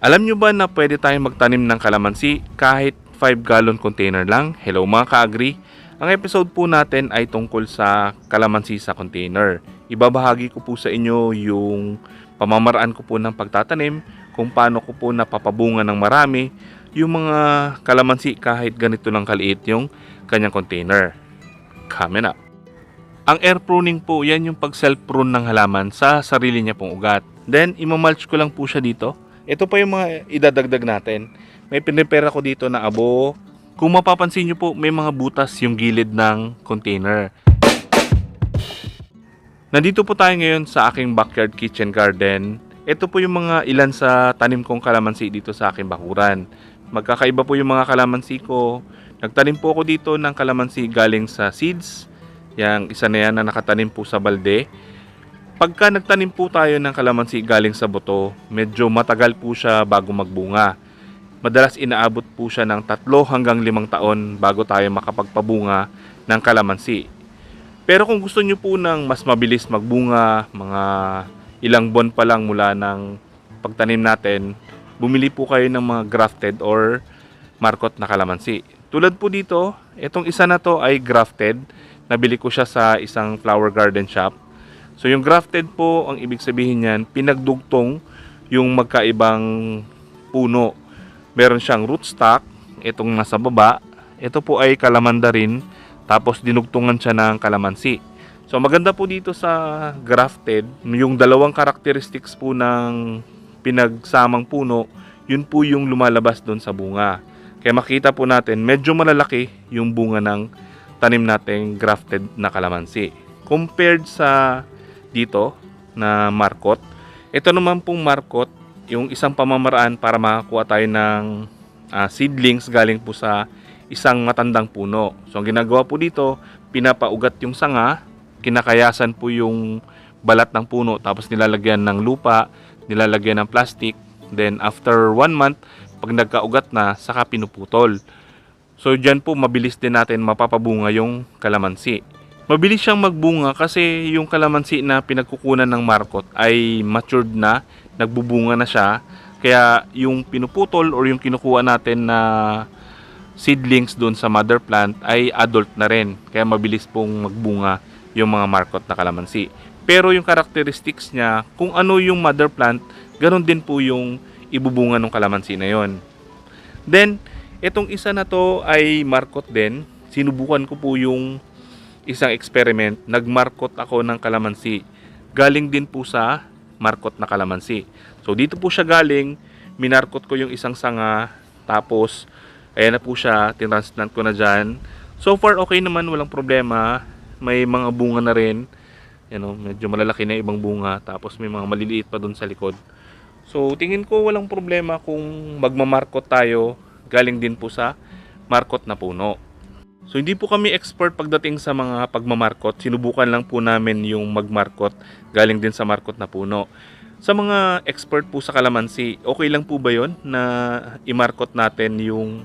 Alam nyo ba na pwede tayong magtanim ng kalamansi kahit 5-gallon container lang? Hello mga ka-agri! Ang episode po natin ay tungkol sa kalamansi sa container. Ibabahagi ko po sa inyo yung pamamaraan ko po ng pagtatanim, kung paano ko po napapabunga ng marami yung mga kalamansi kahit ganito lang kaliit yung kanyang container. Coming up! Ang air pruning po, yan yung pag self-prune ng halaman sa sarili niya pong ugat. Then, imamulch ko lang po siya dito. Ito pa yung mga idadagdag natin. May pinipera ko dito na abo. Kung mapapansin nyo po, may mga butas yung gilid ng container. Nandito po tayo ngayon sa aking backyard kitchen garden. Ito po yung mga ilan sa tanim kong kalamansi dito sa aking bakuran. Magkakaiba po yung mga kalamansi ko. Nagtanim po ako dito ng kalamansi galing sa seeds. Yang isa na yan na nakatanim po sa balde. Pagka nagtanim po tayo ng kalamansi galing sa buto, medyo matagal po siya bago magbunga. Madalas inaabot po siya ng 3 hanggang 5 taon bago tayo makapagpabunga ng kalamansi. Pero kung gusto nyo po ng mas mabilis magbunga, mga ilang buwan pa lang mula ng pagtanim natin, bumili po kayo ng mga grafted or markot na kalamansi. Tulad po dito, itong isa na to ay grafted. Nabili ko siya sa isang flower garden shop. So yung grafted po, ang ibig sabihin niyan, pinagdugtong yung magkaibang puno. Meron siyang rootstock, itong nasa baba. Ito po ay kalamanda rin, tapos dinugtungan siya ng kalamansi. So maganda po dito sa grafted, yung dalawang characteristics po ng pinagsamang puno, yun po yung lumalabas doon sa bunga. Kaya makita po natin, medyo malalaki yung bunga ng tanim nating grafted na kalamansi. Compared sa dito na markot, ito naman pong markot, yung isang pamamaraan para makakuha tayo ng seedlings galing po sa isang matandang puno. So ang ginagawa po dito, pinapaugat yung sanga, kinakayasan po yung balat ng puno, tapos nilalagyan ng lupa, nilalagyan ng plastic, then after 1 month, pag nagkaugat na, saka pinuputol. So dyan po mabilis din natin mapapabunga yung kalamansi. Mabilis siyang magbunga kasi yung kalamansi na pinagkukunan ng markot ay matured na, nagbubunga na siya. Kaya yung pinuputol or yung kinukuha natin na seedlings doon sa mother plant ay adult na rin. Kaya mabilis pong magbunga yung mga markot na kalamansi. Pero yung characteristics niya, kung ano yung mother plant, ganun din po yung ibubunga ng kalamansi na yon. Then, itong isa na to ay markot din. Sinubukan ko po yung isang experiment. Nagmarkot ako ng kalamansi. Galing din po sa markot na kalamansi. So dito po siya galing. Minarkot ko yung isang sanga. Tapos ayan na po siya. Tinransplant ko na dyan. So far okay naman. Walang problema. May mga bunga na rin. Medyo malalaki na ibang bunga. Tapos may mga maliliit pa dun sa likod. So tingin ko walang problema kung magmamarkot tayo. Galing din po sa markot na puno. So hindi po kami expert pagdating sa mga pagmamarkot. Sinubukan lang po namin yung magmarkot galing din sa markot na puno. Sa mga expert po sa kalamansi, okay lang po ba yon na imarkot natin yung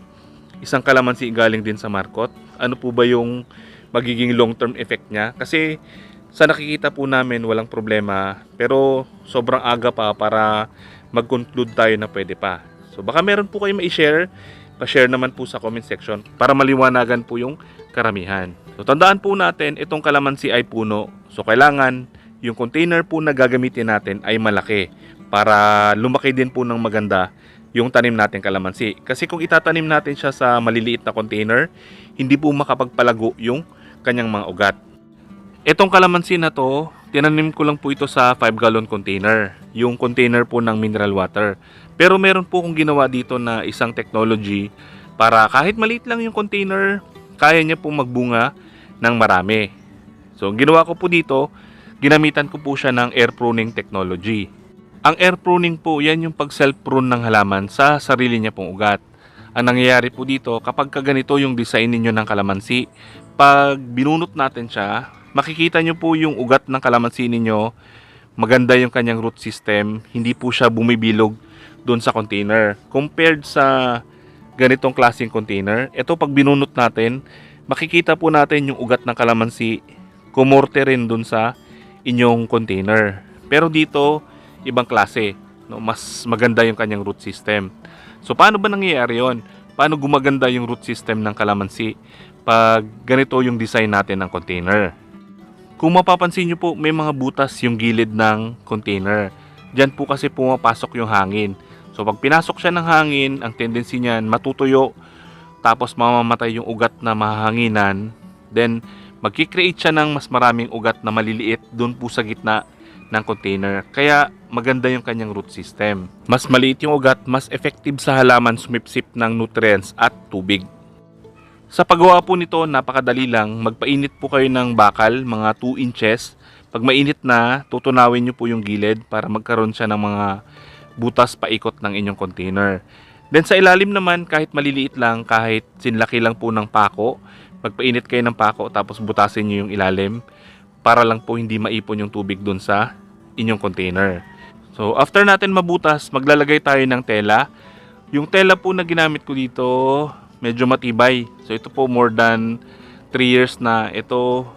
isang kalamansi galing din sa markot? Ano po ba yung magiging long-term effect niya? Kasi sa nakikita po namin walang problema, pero sobrang aga pa para mag-conclude tayo na pwede pa. So baka meron po kayo ma-share, pa-share naman po sa comment section para maliwanagan po yung karamihan. So tandaan po natin, itong kalamansi ay puno. So kailangan yung container po na gagamitin natin ay malaki para lumaki din po ng maganda yung tanim natin kalamansi. Kasi kung itatanim natin siya sa maliliit na container, hindi po makapagpalago yung kanyang mga ugat. Itong kalamansi na to, tinanim ko lang po ito sa 5-gallon container. Yung container po ng mineral water. Pero meron po akong ginawa dito na isang technology para kahit maliit lang yung container, kaya niya po magbunga ng marami. So, ginawa ko po dito, ginamitan ko po siya ng air pruning technology. Ang air pruning po, yan yung pag self-prune ng halaman sa sarili niya pong ugat. Ang nangyayari po dito, kapag kaganito yung design ninyo ng kalamansi, pag binunot natin siya, makikita nyo po yung ugat ng kalamansi ninyo, maganda yung kanyang root system, hindi po siya bumibilog doon sa container. Compared sa ganitong klaseng container, ito pag binunot natin, makikita po natin yung ugat ng kalamansi, kumorte rin doon sa inyong container. Pero dito, ibang klase. no, mas maganda yung kanyang root system. So paano ba nangyayari yon? Paano gumaganda yung root system ng kalamansi pag ganito yung design natin ng container? Kung mapapansin nyo po, may mga butas yung gilid ng container. Diyan po kasi pumapasok yung hangin. So pag pinasok siya ng hangin, ang tendency niyan matutuyo, tapos mamamatay yung ugat na mahahanginan. Then magki-create siya ng mas maraming ugat na maliliit doon po sa gitna ng container. Kaya maganda yung kanyang root system. Mas maliit yung ugat, mas effective sa halaman sumipsip ng nutrients at tubig. Sa paggawa po nito, napakadali lang. Magpainit po kayo ng bakal, mga 2 inches. Pag mainit na, tutunawin nyo po yung gilid para magkaroon siya ng mga butas paikot ng inyong container. Then sa ilalim naman, kahit maliliit lang, kahit sinlaki lang po ng pako, magpainit kayo ng pako tapos butasin nyo yung ilalim para lang po hindi maipon yung tubig dun sa inyong container. So after natin mabutas, maglalagay tayo ng tela. Yung tela po na ginamit ko dito, medyo matibay. So ito po more than 3 years na. Ito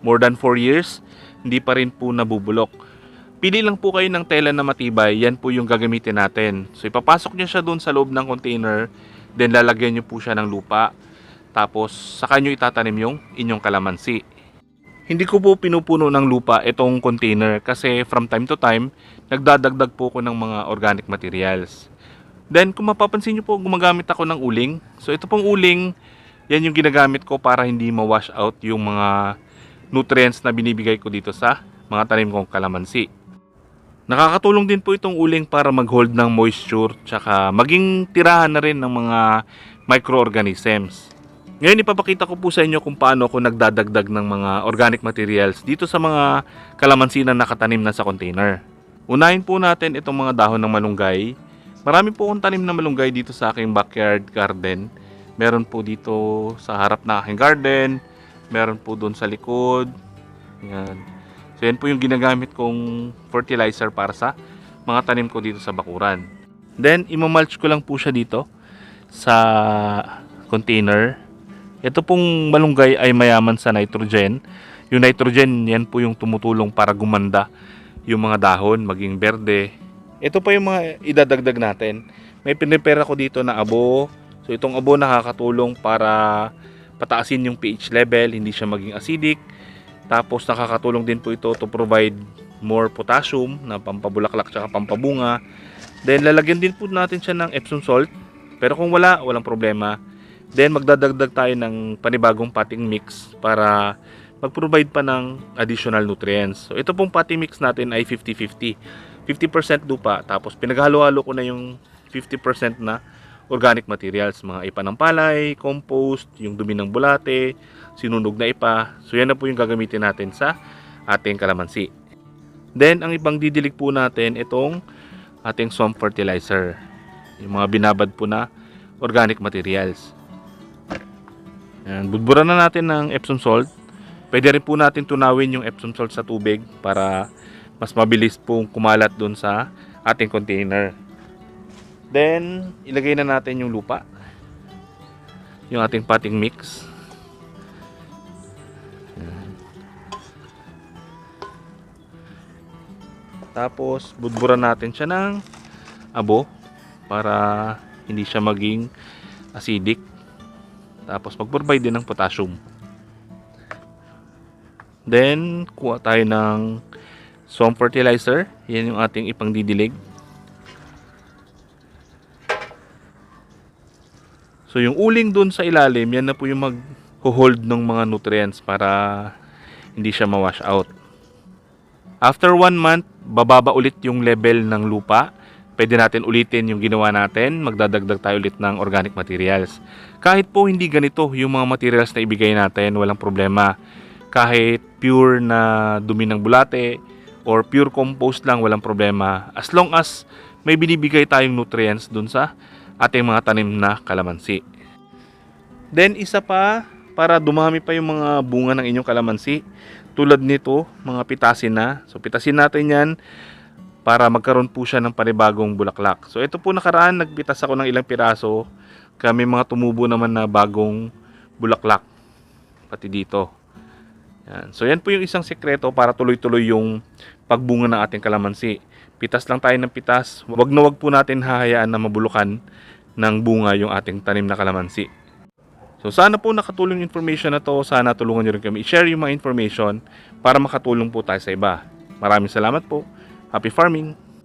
more than 4 years. Hindi pa rin po nabubulok. Pili lang po kayo ng tela na matibay. Yan po yung gagamitin natin. So ipapasok nyo siya doon sa loob ng container. Then lalagyan nyo po siya ng lupa. Tapos saka nyo itatanim yung inyong kalamansi. Hindi ko po pinupuno ng lupa itong container kasi from time to time, nagdadagdag po ko ng mga organic materials. Then kung mapapansin nyo po, gumagamit ako ng uling. So ito pong uling, yan yung ginagamit ko para hindi ma-wash out yung mga nutrients na binibigay ko dito sa mga tanim kong kalamansi. Nakakatulong din po itong uling para mag-hold ng moisture tsaka maging tirahan na rin ng mga microorganisms. Ngayon ipapakita ko po sa inyo kung paano ako nagdadagdag ng mga organic materials dito sa mga kalamansi na nakatanim na sa container. Unahin po natin itong mga dahon ng malunggay. Marami po akong tanim na malunggay dito sa aking backyard garden. Meron po dito sa harap na aking garden. Meron po doon sa likod. Yan. So yan po yung ginagamit kong fertilizer para sa mga tanim ko dito sa bakuran. Then imamulch ko lang po siya dito sa container. Ito pong malunggay ay mayaman sa nitrogen. Yung nitrogen, yan po yung tumutulong para gumanda yung mga dahon, maging berde. Ito pa yung mga idadagdag natin. May pinrepare ako dito na abo. So itong abo nakakatulong para pataasin yung pH level, hindi siya maging acidic. Tapos nakakatulong din po ito to provide more potassium na pampabulaklak at pampabunga. Then lalagyan din po natin siya ng Epsom salt. Pero kung wala, walang problema. Then magdadagdag tayo ng panibagong potting mix para mag-provide pa ng additional nutrients. So ito pong potting mix natin ay 50-50. 50% lupa, tapos pinaghalo-halo ko na yung 50% na organic materials, mga ipa ng palay, compost, yung dumi ng bulate, sinunog na ipa. So yan na po yung gagamitin natin sa ating kalamansi. Then ang ibang didilig po natin itong ating swamp fertilizer, yung mga binabad po na organic materials. Yan, budburan na natin ng Epsom salt. Pwede rin po natin tunawin yung Epsom salt sa tubig para mas mabilis pong kumalat dun sa ating container. Then, ilagay na natin yung lupa. Yung ating potting mix. Yan. Tapos, budburan natin siya ng abo para hindi siya maging acidic. Tapos mag-provide din ng potassium. Then kuha tayo ng swamp fertilizer. Yan yung ating ipangdidilig. So yung uling dun sa ilalim, yan na po yung mag-hold ng mga nutrients para hindi siya ma-wash out. After 1 month, bababa ulit yung level ng lupa. Pwede natin ulitin yung ginawa natin, magdadagdag tayo ulit ng organic materials. Kahit po hindi ganito yung mga materials na ibigay natin, walang problema. Kahit pure na dumi ng bulate or pure compost lang, walang problema. As long as may binibigay tayong nutrients dun sa ating mga tanim na kalamansi. Then isa pa, para dumami pa yung mga bunga ng inyong kalamansi, tulad nito, mga pitasin na. So pitasin natin yan para magkaroon po siya ng panibagong bulaklak. So ito po nakaraan, nagpitas ako ng ilang piraso. Kami mga tumubo naman na bagong bulaklak. Pati dito. Yan. So yan po yung isang sekreto para tuloy-tuloy yung pagbunga ng ating kalamansi. Pitas lang tayo ng pitas. Wag na wag po natin hahayaan na mabulukan ng bunga yung ating tanim na kalamansi. So sana po nakatulong yung information na to. Sana tulungan nyo rin kami i-share yung mga information para makatulong po tayo sa iba. Maraming salamat po. Happy farming!